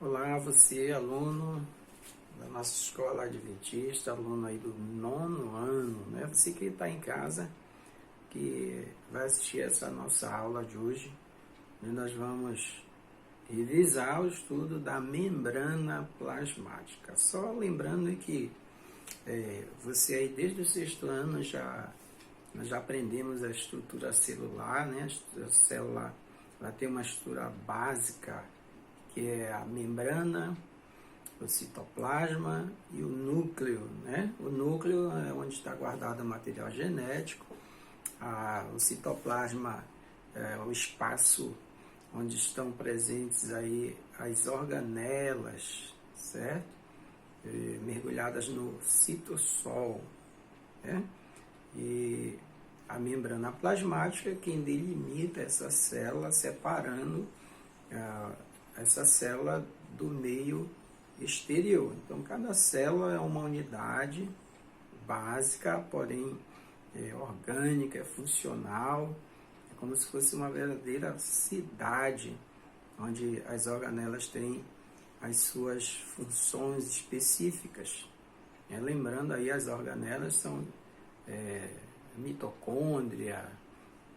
Olá, você, aluno da nossa escola adventista, aluno aí do 9º ano, né? Você que está em casa, que vai assistir essa nossa aula de hoje, onde nós vamos revisar o estudo da membrana plasmática. Só lembrando que você aí desde o 6º ano nós já aprendemos a estrutura celular, né? A célula ela tem uma estrutura básica, que é a membrana, o citoplasma e o núcleo, né? O núcleo é onde está guardado o material genético, o citoplasma é o espaço onde estão presentes aí as organelas, certo? Mergulhadas no citossol, né? E a membrana plasmática é quem delimita essa célula, separando essa célula do meio exterior. Então, cada célula é uma unidade básica, porém orgânica, é funcional, é como se fosse uma verdadeira cidade, onde as organelas têm as suas funções específicas. Lembrando aí, as organelas são mitocôndria,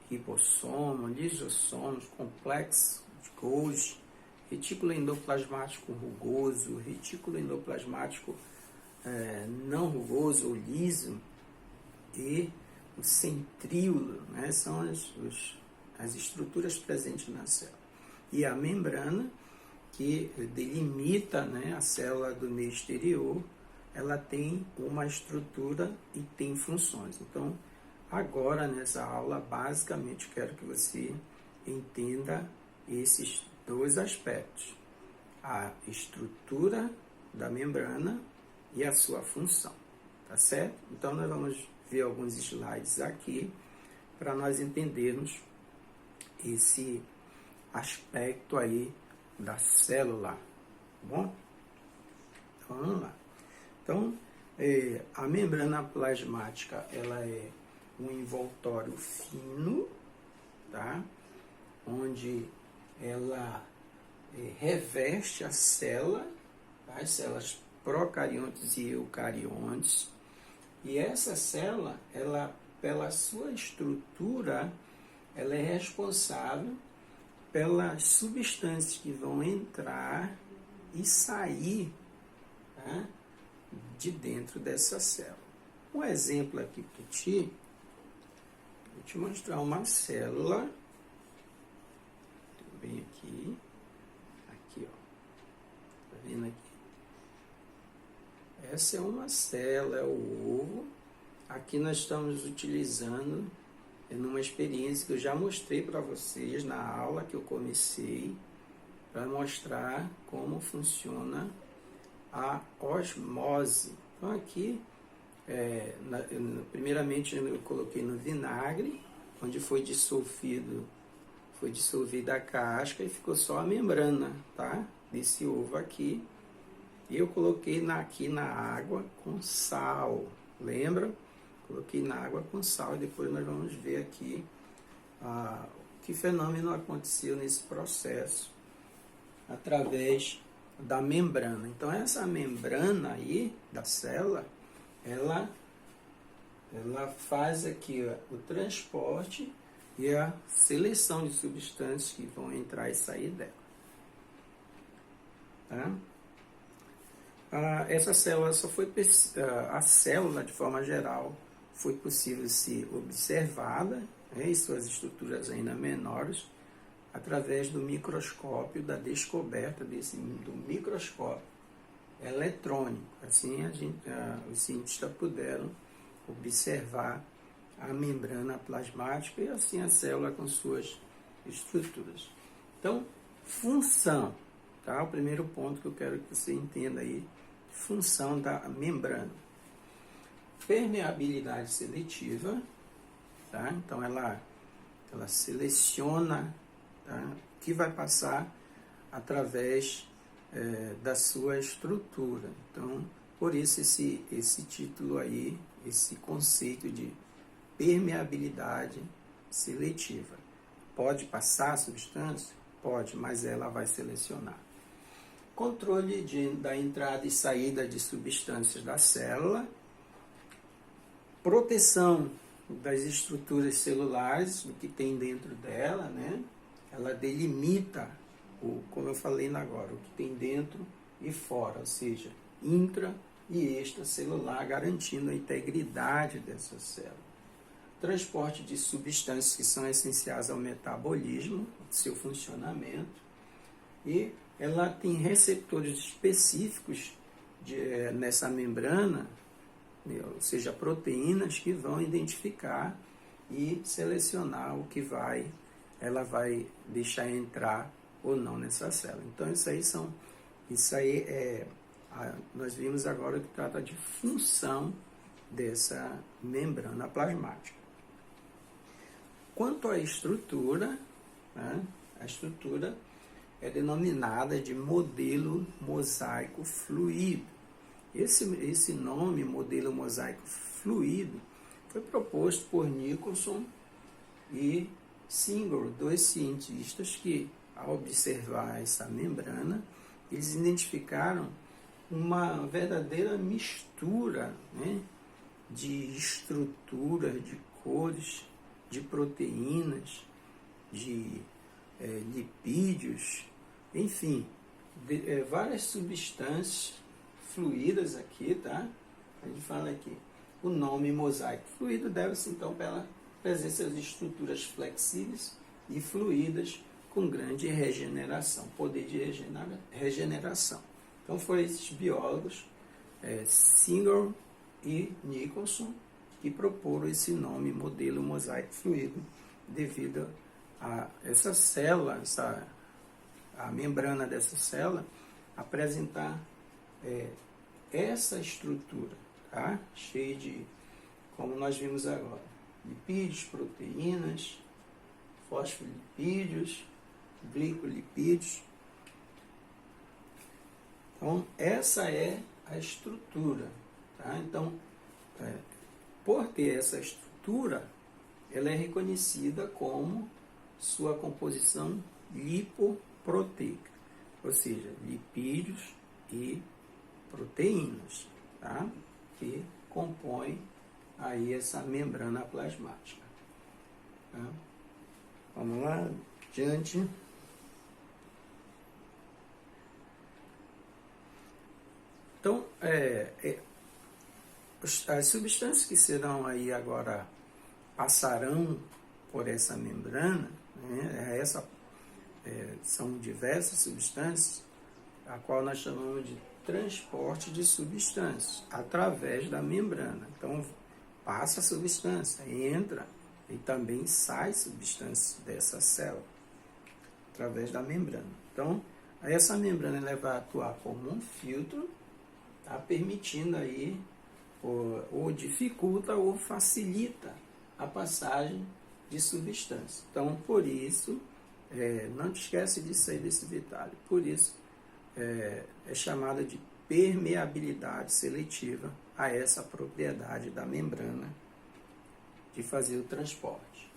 ribossomo, lisossomos, complexo de Golgi, retículo endoplasmático rugoso, retículo endoplasmático não rugoso ou liso e o centríolo, né? São as estruturas presentes na célula. E a membrana, que delimita, né, a célula do meio exterior, ela tem uma estrutura e tem funções. Então, agora nessa aula, basicamente, quero que você entenda esses dois aspectos: a estrutura da membrana e a sua função, tá certo? Então, nós vamos ver alguns slides aqui para nós entendermos esse aspecto aí da célula, tá bom? Então, vamos lá. Então, a membrana plasmática, ela é um envoltório fino, tá? Onde ela reveste a célula, tá? As células procariontes e eucariontes, e essa célula, ela, pela sua estrutura, ela é responsável pelas substâncias que vão entrar e sair, tá, de dentro dessa célula. Um exemplo aqui para ti, vou te mostrar uma célula, bem aqui, ó, tá vendo aqui? Essa é uma célula, é o ovo. Aqui nós estamos utilizando numa experiência que eu já mostrei para vocês na aula que eu comecei, para mostrar como funciona a osmose. Então aqui, primeiramente eu coloquei no vinagre, onde foi dissolvida a casca e ficou só a membrana, tá? Desse ovo aqui. E eu coloquei aqui na água com sal, lembra? Coloquei na água com sal e depois nós vamos ver aqui que fenômeno aconteceu nesse processo através da membrana. Então, essa membrana aí da célula, ela faz aqui o transporte e a seleção de substâncias que vão entrar e sair dela. Tá? Essa célula a célula, de forma geral, foi possível ser observada, né, em suas estruturas ainda menores, através do microscópio, da descoberta do microscópio eletrônico. Assim, os cientistas puderam observar a membrana plasmática e assim a célula com suas estruturas. Então, função, tá? O primeiro ponto que eu quero que você entenda aí, função da membrana. Permeabilidade seletiva, tá? Então ela seleciona, tá, o que vai passar através da sua estrutura. Então, por isso esse título aí, esse conceito de permeabilidade seletiva. Pode passar a substância? Pode, mas ela vai selecionar. controle da entrada e saída de substâncias da célula, proteção das estruturas celulares, do que tem dentro dela, né? Ela delimita, como eu falei agora, o que tem dentro e fora, ou seja, intra e extracelular, garantindo a integridade dessa célula. Transporte de substâncias que são essenciais ao metabolismo, seu funcionamento, e ela tem receptores específicos nessa membrana, ou seja, proteínas que vão identificar e selecionar o que ela vai deixar entrar ou não nessa célula. Então nós vimos agora que trata de função dessa membrana plasmática. Quanto à estrutura, né, a estrutura é denominada de modelo mosaico fluido. Esse nome, modelo mosaico fluido, foi proposto por Nicholson e Singer, dois cientistas que, ao observar essa membrana, eles identificaram uma verdadeira mistura, né, de estruturas, de cores, de proteínas, de lipídios, enfim, várias substâncias fluídas aqui, tá? A gente fala aqui. O nome mosaico fluido deve-se então pela presença de estruturas flexíveis e fluídas com grande regeneração, poder de regeneração. Então foram esses biólogos, Singer e Nicholson, que proporam esse nome, modelo mosaico fluido, devido a essa célula, a membrana dessa célula, apresentar essa estrutura, tá? Cheia de, como nós vimos agora, lipídios, proteínas, fosfolipídios, glicolipídios. Então, essa é a estrutura, tá? Então, por ter essa estrutura, ela é reconhecida como sua composição lipoproteica, ou seja, lipídios e proteínas, tá? Que compõem aí essa membrana plasmática. Tá? Vamos lá, adiante. Então, as substâncias que serão aí agora, passarão por essa membrana, né, são diversas substâncias, a qual nós chamamos de transporte de substâncias através da membrana. Então, passa a substância, entra e também sai substância dessa célula através da membrana. Então, essa membrana ela vai atuar como um filtro, tá, permitindo aí, ou dificulta ou facilita a passagem de substância. Então, por isso, não te esquece disso aí, desse detalhe. Por isso, é chamada de permeabilidade seletiva a essa propriedade da membrana de fazer o transporte.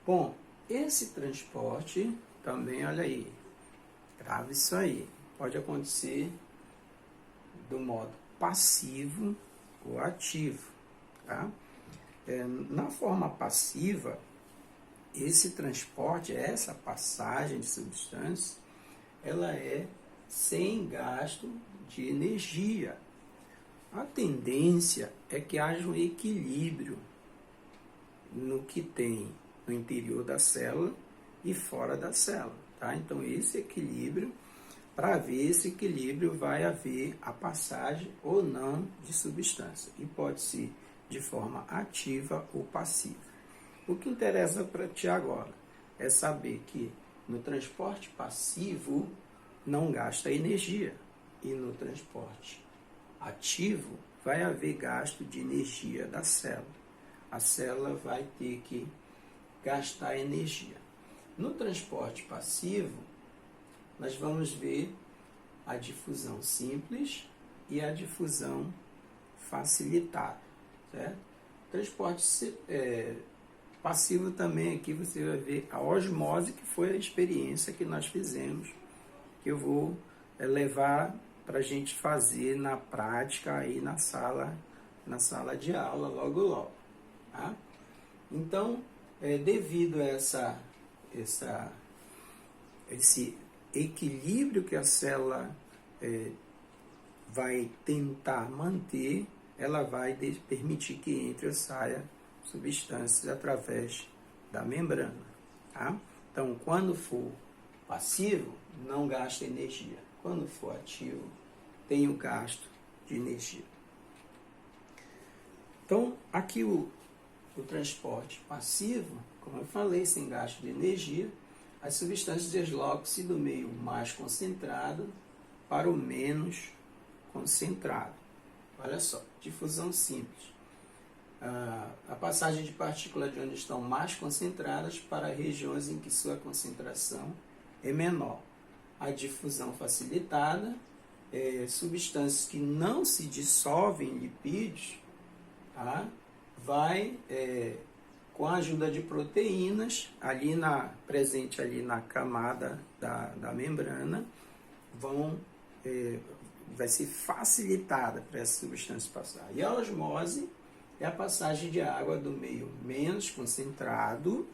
Bom, esse transporte também, olha aí, grave isso aí, pode acontecer do modo passivo ou ativo, tá? Na forma passiva, esse transporte, essa passagem de substâncias, ela é sem gasto de energia. A tendência é que haja um equilíbrio no que tem no interior da célula e fora da célula, tá? Então, esse equilíbrio, para haver esse equilíbrio, vai haver a passagem ou não de substância, e pode ser de forma ativa ou passiva. O que interessa para ti agora é saber que no transporte passivo não gasta energia, e no transporte ativo vai haver gasto de energia da célula. A célula vai ter que gastar energia. No transporte passivo, nós vamos ver a difusão simples e a difusão facilitada, certo? Transporte passivo também, aqui você vai ver a osmose, que foi a experiência que nós fizemos, que eu vou levar para a gente fazer na prática aí na sala de aula logo logo, tá? Então, devido a esse equilíbrio que a célula vai tentar manter, ela vai permitir que entre ou saia substâncias através da membrana, tá? Então, quando for passivo, não gasta energia. Quando for ativo, tem o gasto de energia. Então, aqui o transporte passivo, como eu falei, sem gasto de energia, as substâncias deslocam-se do meio mais concentrado para o menos concentrado. Olha só, difusão simples. A passagem de partículas de onde estão mais concentradas para regiões em que sua concentração é menor. A difusão facilitada, substâncias que não se dissolvem em lipídios, tá? Vai, com a ajuda de proteínas, presente ali na camada da membrana, vai ser facilitada para essa substância passar. E a osmose é a passagem de água do meio menos concentrado.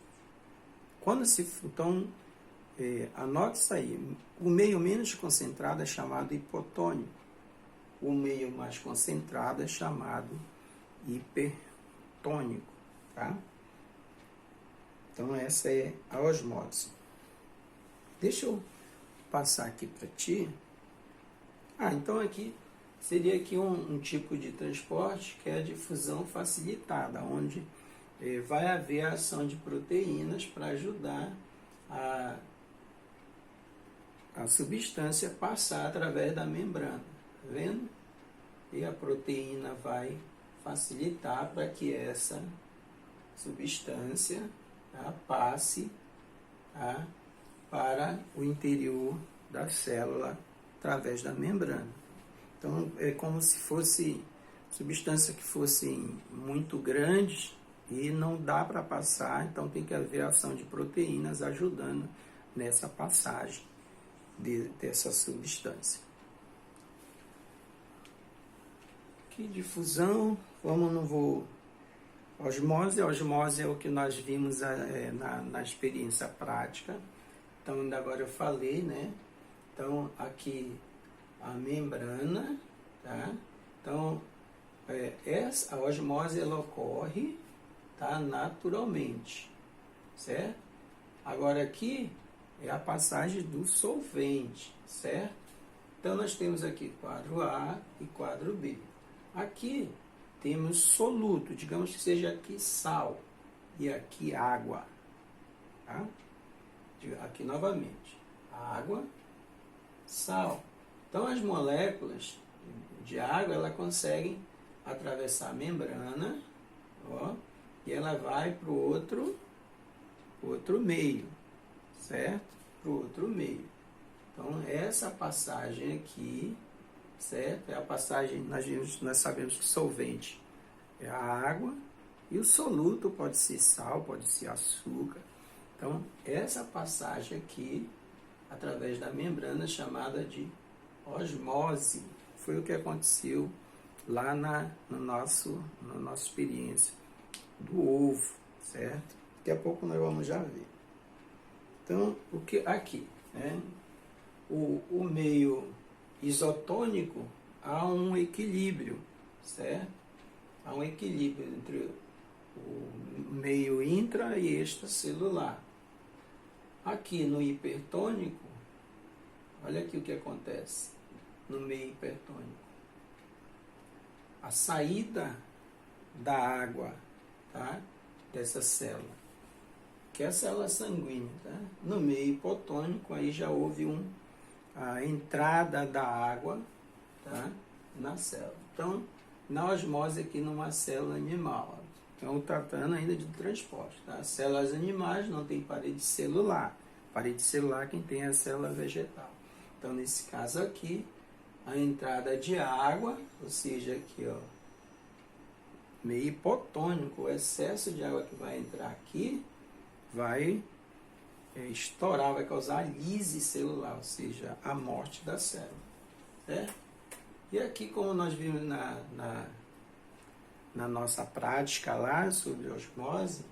Então, anote isso aí. O meio menos concentrado é chamado hipotônico. O meio mais concentrado é chamado hipertônico, tá? Então, essa é a osmose. Deixa eu passar aqui para ti. Então aqui seria aqui um tipo de transporte que é a difusão facilitada, onde vai haver a ação de proteínas para ajudar a substância passar através da membrana, tá vendo? E a proteína vai facilitar para que essa substância, tá, passe, tá, para o interior da célula através da membrana. Então, é como se fosse substâncias que fossem muito grandes e não dá para passar, então tem que haver ação de proteínas ajudando nessa passagem dessa substância. Que difusão, osmose. A osmose é o que nós vimos na experiência prática. Então, ainda agora eu falei, né? Então, aqui a membrana, tá? Então, a osmose ela ocorre, tá, naturalmente, certo? Agora aqui é a passagem do solvente, certo? Então, nós temos aqui quadro A e quadro B. Aqui temos soluto, digamos que seja aqui sal e aqui água, tá? Aqui novamente, água, sal. Então, as moléculas de água, elas conseguem atravessar a membrana, ó, e ela vai para o outro meio, certo? Para o outro meio. Então, essa passagem aqui, certo? É a passagem, nós sabemos que solvente é a água, e o soluto pode ser sal, pode ser açúcar. Então, essa passagem aqui, através da membrana, chamada de osmose, foi o que aconteceu lá na nossa experiência do ovo, certo? Daqui a pouco nós vamos já ver. Então, o que aqui, né? O meio isotônico, há um equilíbrio, certo? Há um equilíbrio entre o meio intra e extracelular. Aqui no hipertônico, olha aqui o que acontece no meio hipertônico. A saída da água, tá, dessa célula, que é a célula sanguínea, tá? No meio hipotônico, aí já houve a entrada da água, tá, na célula. Então, na osmose aqui numa célula animal, então tratando ainda de transporte, tá? Células animais não tem parede celular. Parede celular quem tem é a célula vegetal. Então, nesse caso aqui, a entrada de água, ou seja, aqui, ó, meio hipotônico, o excesso de água que vai entrar aqui vai estourar, vai causar a lise celular, ou seja, a morte da célula. Certo? E aqui, como nós vimos na nossa prática lá sobre osmose,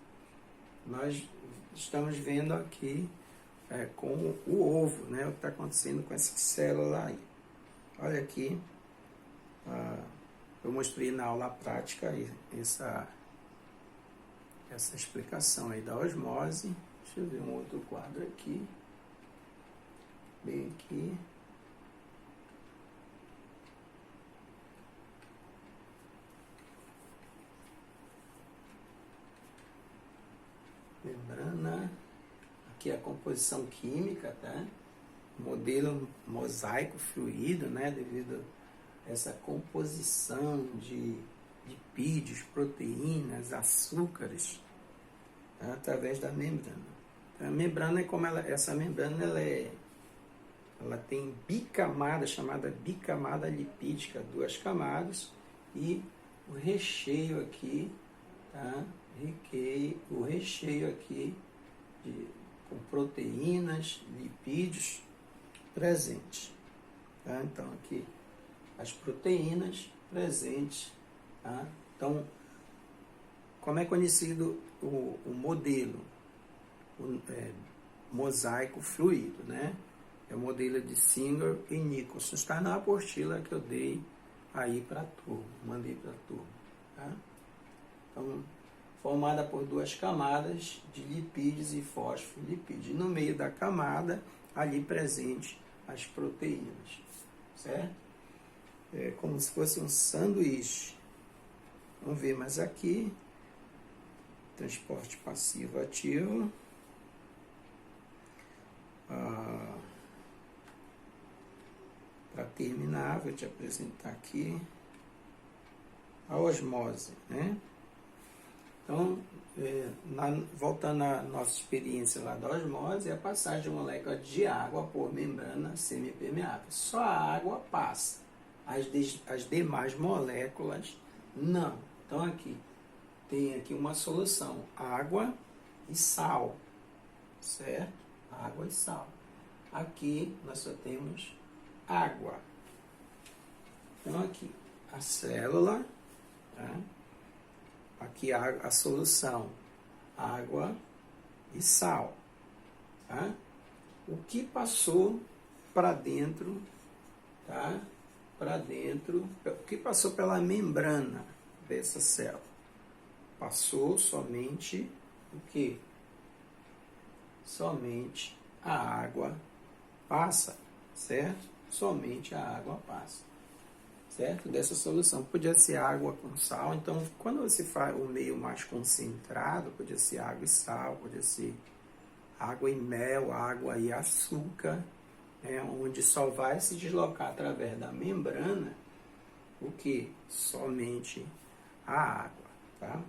nós estamos vendo aqui com o ovo, né, o que está acontecendo com essa célula aí. Olha aqui, eu mostrei na aula prática essa explicação aí da osmose. Deixa eu ver um outro quadro aqui, bem aqui. Membrana, aqui a composição química, tá? Modelo mosaico fluido, né? Devido a essa composição de lipídios, proteínas, açúcares, tá? Através da membrana. A membrana é como essa membrana ela tem bicamada, chamada bicamada lipídica, 2 camadas, e o recheio aqui, tá? O recheio aqui com proteínas, lipídios presentes. Tá? Então, aqui as proteínas presentes. Tá? Então, como é conhecido o modelo mosaico fluido, né? É o modelo de Singer e Nicholson. Está na apostila que eu dei aí para a turma, mandei para a turma. Tá? Então, formada por 2 camadas de lipídios e fosfolipídios. E no meio da camada, ali presente as proteínas, certo? É como se fosse um sanduíche. Vamos ver mais aqui. Transporte passivo-ativo. Para terminar, vou te apresentar aqui a osmose, né? Então, voltando à nossa experiência lá da osmose, é a passagem de molécula de água por membrana semipermeável. Só a água passa, as demais moléculas não. Então, aqui tem aqui uma solução, água e sal, certo? Água e sal. Aqui nós só temos água. Então, aqui a célula, tá? Aqui a solução, água e sal. Tá? O que passou para dentro, tá? Para dentro, o que passou pela membrana dessa célula? Passou somente o quê? Somente a água passa, certo? Somente a água passa. Certo? Dessa solução. Podia ser água com sal. Então, quando você faz o meio mais concentrado, podia ser água e sal, podia ser água e mel, água e açúcar, né? Onde só vai se deslocar através da membrana o que? Somente a água. Tá?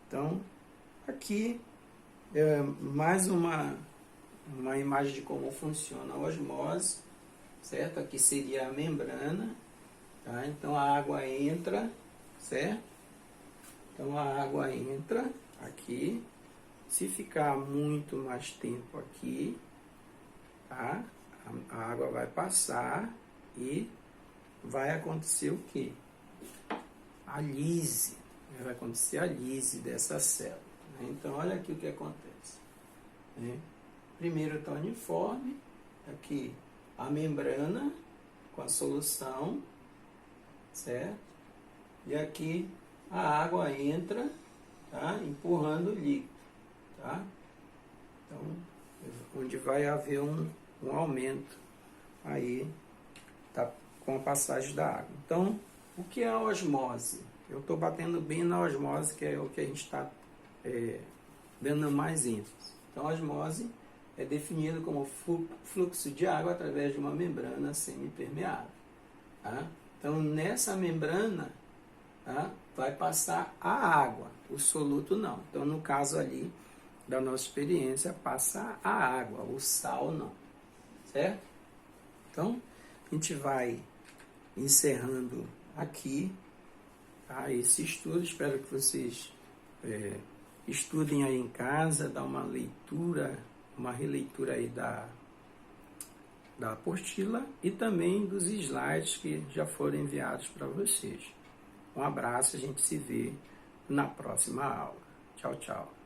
Então, aqui é mais uma imagem de como funciona a osmose. Certo? Aqui seria a membrana, tá? Então a água entra, certo? Então a água entra aqui, se ficar muito mais tempo aqui, tá? A água vai passar e vai acontecer o quê? A lise, vai acontecer a lise dessa célula. Né? Então olha aqui o que acontece. Né? Primeiro está uniforme, aqui a membrana com a solução, certo? E aqui a água entra, tá? Empurrando o líquido, tá? Então, onde vai haver um aumento aí, tá? Com a passagem da água. Então, o que é a osmose? Eu estou batendo bem na osmose, que é o que a gente está dando mais ênfase. Então, a osmose é definido como fluxo de água através de uma membrana semipermeável. Tá? Então, nessa membrana, tá, vai passar a água, o soluto não. Então, no caso ali da nossa experiência, passa a água, o sal não. Certo? Então, a gente vai encerrando aqui, tá, esse estudo. Espero que vocês Estudem aí em casa, dá uma leitura, uma releitura aí da apostila e também dos slides que já foram enviados para vocês. Um abraço, a gente se vê na próxima aula. Tchau, tchau.